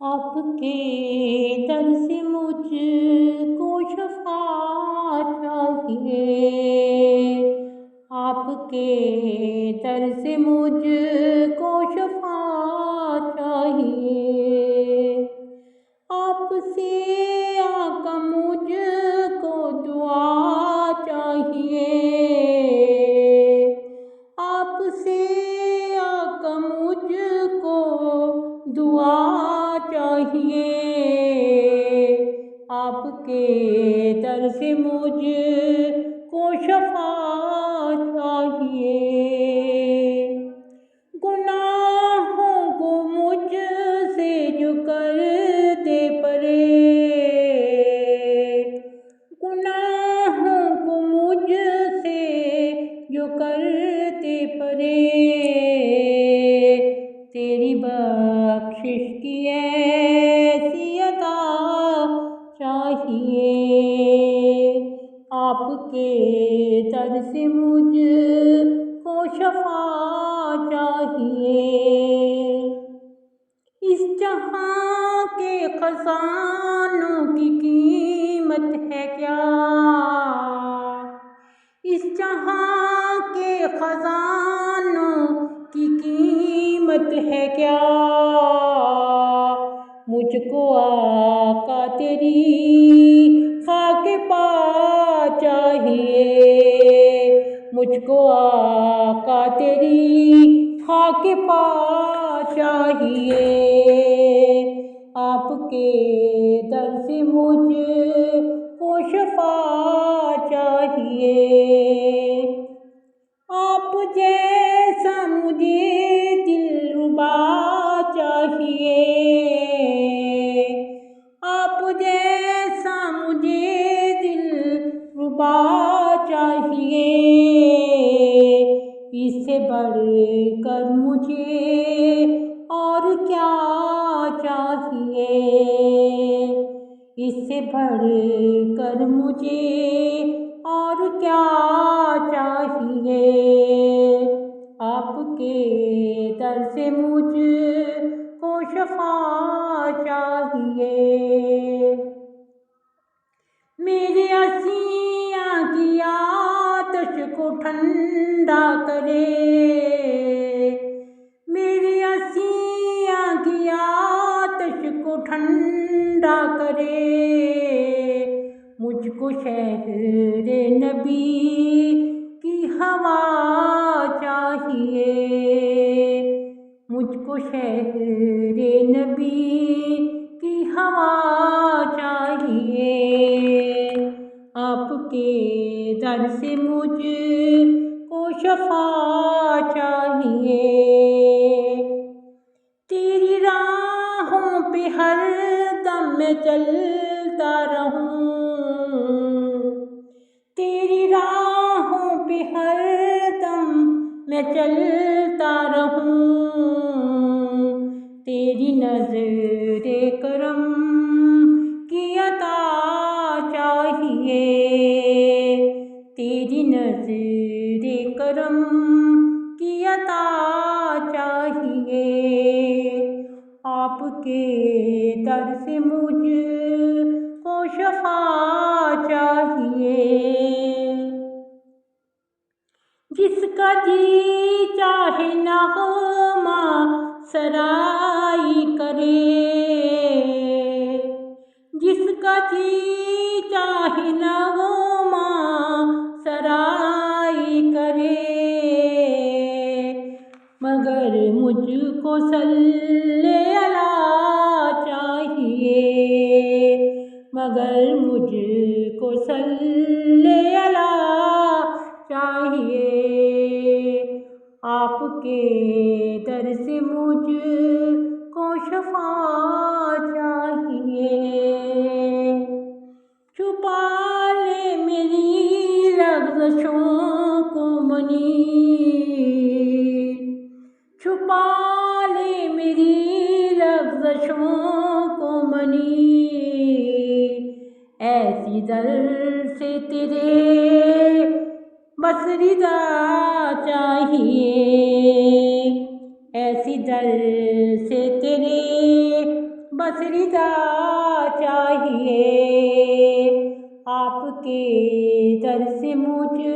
آپ کے در سے مجھ کو شفاعت چاہیے، آپ کے در سے مجھ کو شفاعت چاہیے، آپ سے آقا مجھ کو دعا چاہیے، آپ سے آقا مجھ کو دعا چاہیے، آپ کے در سے مجھ کو شفاعت چاہیے، گناہوں کو مجھ سے جو کرتے پرے، گناہوں کو مجھ سے جو کرتے پرے، تیری بخشش کی ایسی عطا چاہیے، آپ کے در سے مجھ کو شفاعت چاہیے، اس جہاں کے خزانوں کی قیمت ہے کیا، اس جہاں کے خزانوں کی قیمت ہے کیا، مجھ کو آقا تیری خاک پا چاہیے، مجھ کو آقا تیری خاک پا چاہیے، آپ کے در سے مجھ کو شفاعت چاہیے، آپ جیسا مجھے دلربا چاہیے، آپ جیسا مجھے دلربا چاہیے، اس سے بڑھ کر مجھے اور کیا چاہیے، اس سے بڑھ کر مجھے اور کیا چاہیے، آپ کے در سے مجھ کو شفاعت چاہیے، میرے عصیاں کی آتش کو ٹھنڈا کرے، میرے عصیاں کی آتش کو ٹھنڈا کرے، مجھ کو شہر نبی کی ہوا چاہیے، مجھ کو شہر نبی کی ہوا چاہیے، آپ کے در سے مجھ کو شفاعت چاہیے، تیری راہوں پہ ہر دم میں چلتا رہوں، تیری راہوں پہ ہر دم میں چلتا رہوں، تیری نظر کرم کی عطا چاہیے، تیری نظر کرم کی عطا چاہیے، آپ کے در سے مجھ کو شفاعت چاہیے، جس کا جی چاہے نغمہ سرائی کرے، جس کا جی چاہے نغمہ سرائی کرے، مگر مجھ کو صلی اللہ چاہیے، مگر مجھ کو صلی اللہ چاہیے، آپ کے در سے مجھ کو شفاعت چاہیے، چھپا لے میری لغزشوں کو منیر، چھپا لے میری لغزشوں کو منیر، ایسی در سے تیرے بس رضا چاہیے، ایسی در سے تیرے بس رضا چاہیے، آپ کے در سے مجھ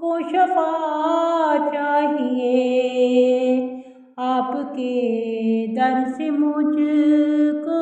کو شفا چاہیے، آپ کے در سے مجھ کو